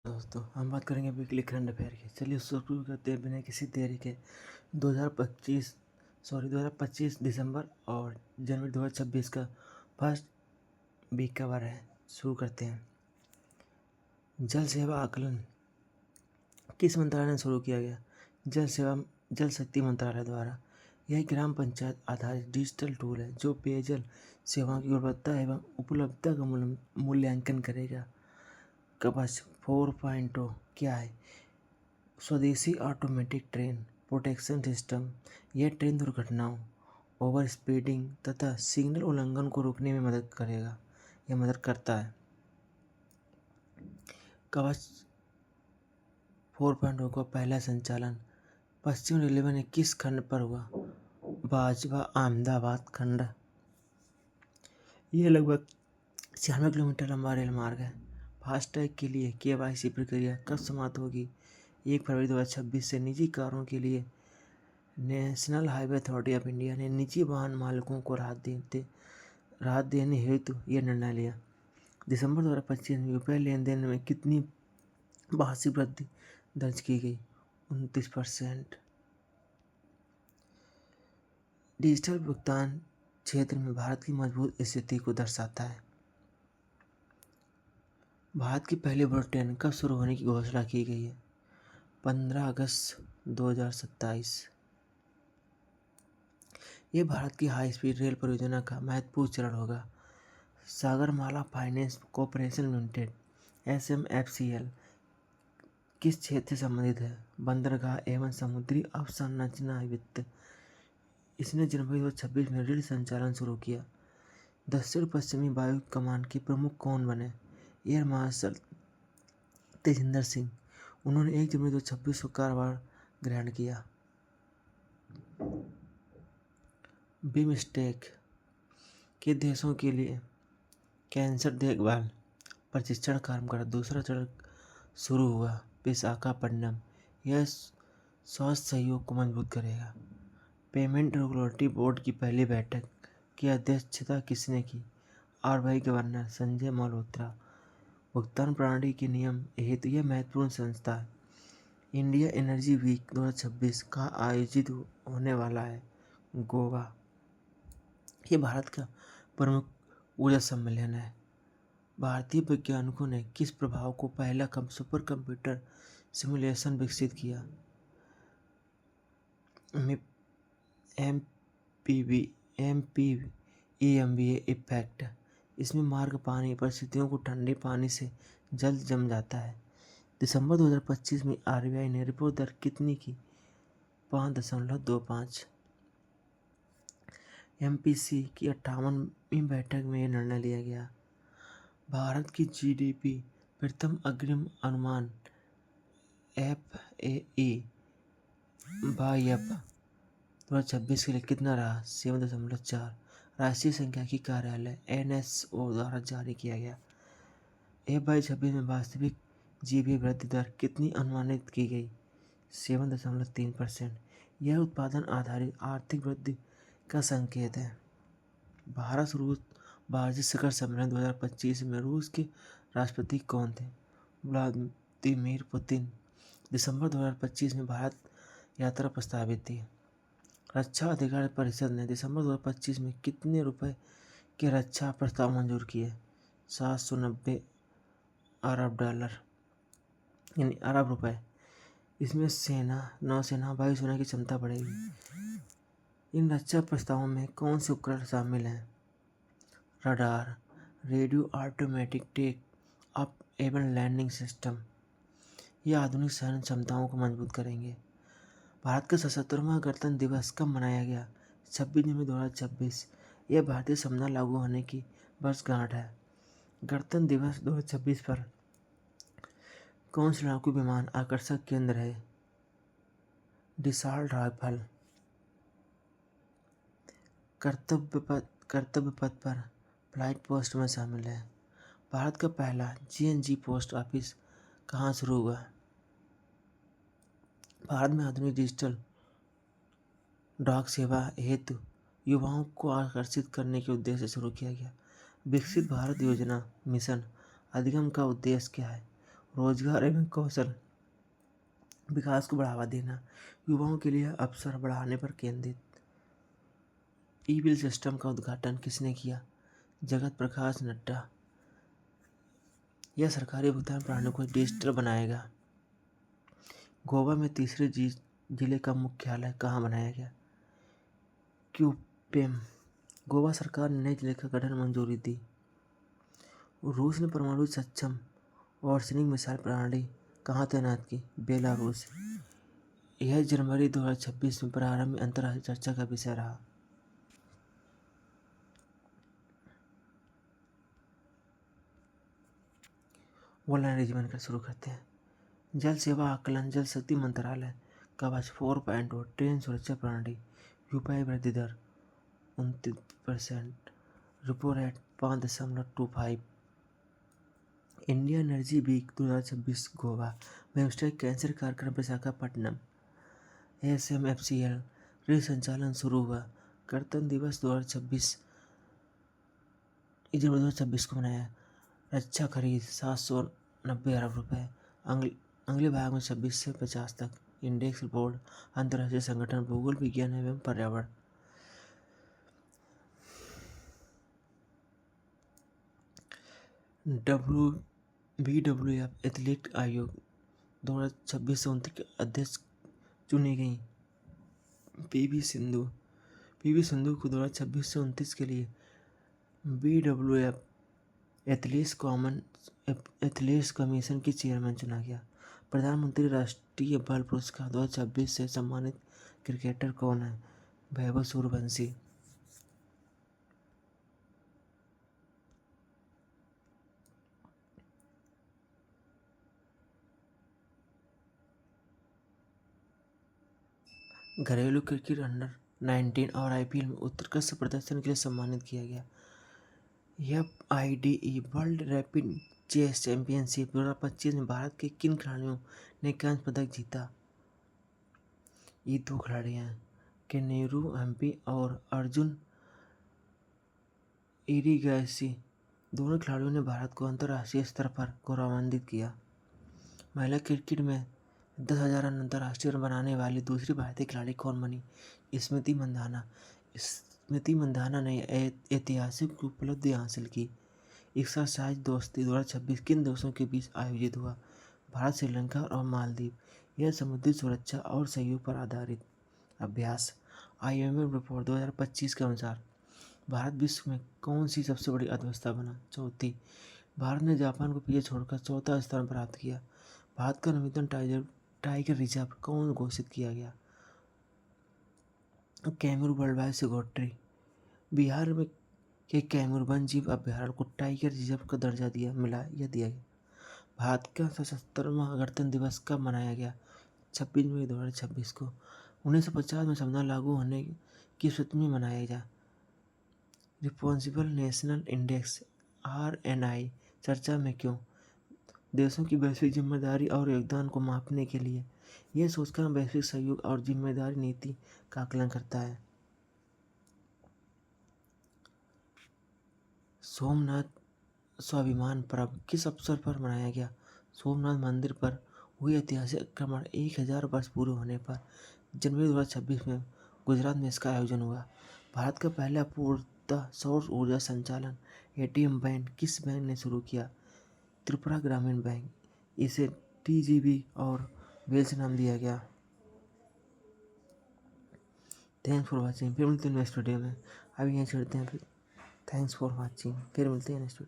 दोस्तों हम बात करेंगे वीकली करंट अफेयर की। चलिए शुरू करते हैं बिना किसी देरी के। 2025 दिसंबर और जनवरी 2026 का फर्स्ट वीक का बार है। शुरू करते हैं। जल सेवा आकलन किस मंत्रालय ने शुरू किया गया? जल शक्ति मंत्रालय द्वारा। यह ग्राम पंचायत आधारित डिजिटल टूल है जो पेयजल सेवाओं की गुणवत्ता एवं उपलब्धता का मूल्यांकन करेगा। कवच 4.0 क्या है? स्वदेशी ऑटोमेटिक ट्रेन प्रोटेक्शन सिस्टम। यह ट्रेन दुर्घटनाओं, ओवर स्पीडिंग तथा सिग्नल उल्लंघन को रोकने में मदद करेगा। यह मदद करता है। कवच 4.0 का पहला संचालन पश्चिम रेलवे ने किस खंड पर हुआ? बाजवा अहमदाबाद खंड। यह लगभग 96 किलोमीटर लंबा रेल मार्ग है। फास्टैग के लिए KYC प्रक्रिया कब समाप्त होगी? 1 फरवरी 2026 से। निजी कारों के लिए national highway authority of India ने निजी वाहन मालिकों को राहत देने हेतु यह निर्णय लिया। दिसंबर 2025 में रुपये लेन देन में कितनी वार्षिक वृद्धि दर्ज की गई? 29%। डिजिटल भुगतान क्षेत्र में भारत की मजबूत स्थिति को दर्शाता है। भारत की पहली बुलेट ट्रेन कब शुरू होने की घोषणा की गई है? 15 अगस्त 2027। यह भारत की हाई स्पीड रेल परियोजना का महत्वपूर्ण चरण होगा। Sagarmala finance corporation limited SMFCL किस क्षेत्र से संबंधित है? बंदरगाह एवं समुद्री अवसंरचना वित्त। इसने जनवरी 2026 में ऋण संचालन शुरू किया। दक्षिण पश्चिमी वायु कमान के प्रमुख कौन बने? Air marshal Tejinder Singh. उन्होंने 1 जनवरी 2026 को कार्यभार ग्रहण किया। बिमस्टेक के देशों के लिए कैंसर देखभाल प्रशिक्षण कार्यक्रम का दूसरा चरण शुरू हुआ। विशाखापट्टनम। यह स्वास्थ्य सहयोग को मजबूत करेगा। पेमेंट रेगुलेटरी बोर्ड की पहली बैठक की अध्यक्षता किसने की? RBI governor Sanjay Malhotra. भुगतान प्रणाली के नियम हेतु यह महत्वपूर्ण संस्था है। इंडिया एनर्जी वीक 2026 कहाँ आयोजित होने वाला है? गोवा। ये भारत का प्रमुख ऊर्जा सम्मेलन है। भारतीय वैज्ञानिकों ने किस प्रभाव को पहला सुपर कंप्यूटर सिमुलेशन विकसित किया? MEMPA effect. इसमें मार्ग पानी परिस्थितियों को ठंडे पानी से जल्द जम जाता है। दिसंबर 2025 में RBI ने रिपो दर कितनी की? 5.25। MPC की 58वीं बैठक में यह निर्णय लिया गया। भारत की GDP प्रथम अग्रिम अनुमान FAE YF 2026 के लिए कितना रहा? 7.4। राष्ट्रीय सांख्यिकी कार्यालय NSO द्वारा जारी किया गया। FY 26 में वास्तविक GDP वृद्धि दर कितनी अनुमानित की गई? 7.3%। यह उत्पादन आधारित आर्थिक वृद्धि का संकेत है। भारत रूस वार्षिक शिखर सम्मेलन 2025 में रूस के राष्ट्रपति कौन थे? Vladimir Putin. दिसंबर 2025 में भारत यात्रा प्रस्तावित थी। रक्षा अधिकार परिषद ने दिसंबर 2025 में कितने रुपए के रक्षा प्रस्ताव मंजूर किए? 790 अरब डॉलर यानी अरब रुपए। इसमें सेना, नौसेना, वायुसेना की क्षमता बढ़ेगी। इन रक्षा प्रस्तावों में कौन से उपकरण शामिल हैं? Radar, radio automatic take up एवं लैंडिंग सिस्टम। ये आधुनिक सैन्य क्षमताओं को मजबूत करेंगे। भारत का 77वां गणतंत्र दिवस कब मनाया गया? 26 जनवरी 2026। यह भारतीय संविधान लागू होने की वर्षगांठ है। गणतंत्र दिवस 2026 पर कौन से लड़ाकू विमान आकर्षक केंद्र है? Dassault rifle. कर्तव्य पथ पर फ्लाइट पोस्ट में शामिल है। भारत का पहला GNG पोस्ट ऑफिस कहाँ शुरू हुआ? भारत में आधुनिक डिजिटल डाक सेवा हेतु युवाओं को आकर्षित करने के उद्देश्य से शुरू किया गया। विकसित भारत योजना मिशन अधिगम का उद्देश्य क्या है? रोजगार एवं कौशल विकास को बढ़ावा देना, युवाओं के लिए अवसर बढ़ाने पर केंद्रित। ई बिल सिस्टम का उद्घाटन किसने किया? जगत प्रकाश नड्डा। यह सरकारी भुगतान प्रणाली को डिजिटल बनाएगा। गोवा में तीसरे जिले का मुख्यालय कहाँ बनाया गया? क्यूपेम। गोवा सरकार ने नए जिले का गठन मंजूरी दी। रूस ने परमाणु सक्षम और सैनिक मिसाइल प्रणाली कहाँ तैनात की? बेलारूस। यह जनवरी 2026 में प्रारंभ में अंतर्राष्ट्रीय चर्चा का विषय रहा। ऑनलाइन रिजमेंट का शुरू करते हैं। जल सेवा आकलन, जल शक्ति मंत्रालय, कवच 4.0, ट्रेन सुरक्षा प्रणाली, यूपीआई वृद्धि दर 29%, repo rate 5.25। India energy week 2026 Goa, व्यावसायिक कैंसर कार्यक्रम विशाखापट्टनम, SMFCL संचालन शुरू हुआ। गणतंत्र दिवस 2026 जनवरी 2026 को मनाया। रक्षा खरीद 790 अरब रुपये। अगले भाग में 26 से 50 तक। इंडेक्स रिपोर्ट, अंतर्राष्ट्रीय संगठन भूगोल विज्ञान एवं पर्यावरण। BWF एथलीट आयोग 2026 से 29 के अध्यक्ष चुनी गई। पीवी सिंधु को 2026 से 29 के लिए BWF एथलीट्स कमीशन की चेयरमैन चुना गया। प्रधानमंत्री राष्ट्रीय बाल पुरस्कार 2026 से सम्मानित क्रिकेटर कौन है? वैभव सूर्यवंशी। घरेलू क्रिकेट अंडर 19 और IPL में उत्कृष्ट प्रदर्शन के लिए सम्मानित किया गया। FIDE world rapid chess championship 2025 में भारत के किन खिलाड़ियों ने कांस्य पदक जीता? ये दो खिलाड़ी हैं, केनेरू हम्पी और अर्जुन इरिगैसी। दोनों खिलाड़ियों ने भारत को अंतर्राष्ट्रीय स्तर पर गौरवान्वित किया। महिला क्रिकेट में 10,000 रन अंतर्राष्ट्रीय रन बनाने वाली दूसरी भारतीय खिलाड़ी कौन बनी? स्मृति मंधाना ने ऐतिहासिक उपलब्धि हासिल की। एक्सरसाइज दोस्ती 2026 किन देशों के बीच आयोजित हुआ? भारत, श्रीलंका और मालदीव। यह समुद्री सुरक्षा और सहयोग पर आधारित अभ्यास। IMF रिपोर्ट 2025 के अनुसार भारत विश्व में कौन सी सबसे बड़ी अर्थव्यवस्था बना? चौथी। भारत ने जापान को पीछे छोड़कर चौथा स्थान प्राप्त किया। भारत का नवीनतम टाइगर रिजर्व कौन घोषित किया गया? Kaimur world wide security. Bihar में के कैमूर वन जीव अभ्यारण्य को टाइगर रिजर्व का दर्जा दिया गया। भारत का 77वां गणतंत्र दिवस कब मनाया गया? 26 मई 2026 को। 1950 में संविधान लागू होने की स्मृति में मनाया गया। रिस्पॉन्सिबल नेशनल इंडेक्स RNI चर्चा में क्यों? देशों की वैश्विक जिम्मेदारी और योगदान को मापने के लिए। यह सोचकर वैश्विक सहयोग और जिम्मेदारी नीति का आकलन करता है। सोमनाथ स्वाभिमान पर्व किस अवसर पर मनाया गया? सोमनाथ मंदिर पर हुए ऐतिहासिक आक्रमण 1000 वर्ष पूरे होने पर जनवरी 2026 में गुजरात में इसका आयोजन हुआ। भारत का पहला पूर्णतः सौर ऊर्जा संचालन ATM बैंक किस बैंक ने शुरू किया? त्रिपुरा ग्रामीण बैंक। इसे TGV और वेल्स नाम दिया गया। Thanks for watching. फिर मिलते हैं नेक्स्ट वीडियो में। अभी यहाँ छोड़ते हैं। Thanks for watching. फिर मिलते हैं नेक्स्ट वीडियो में।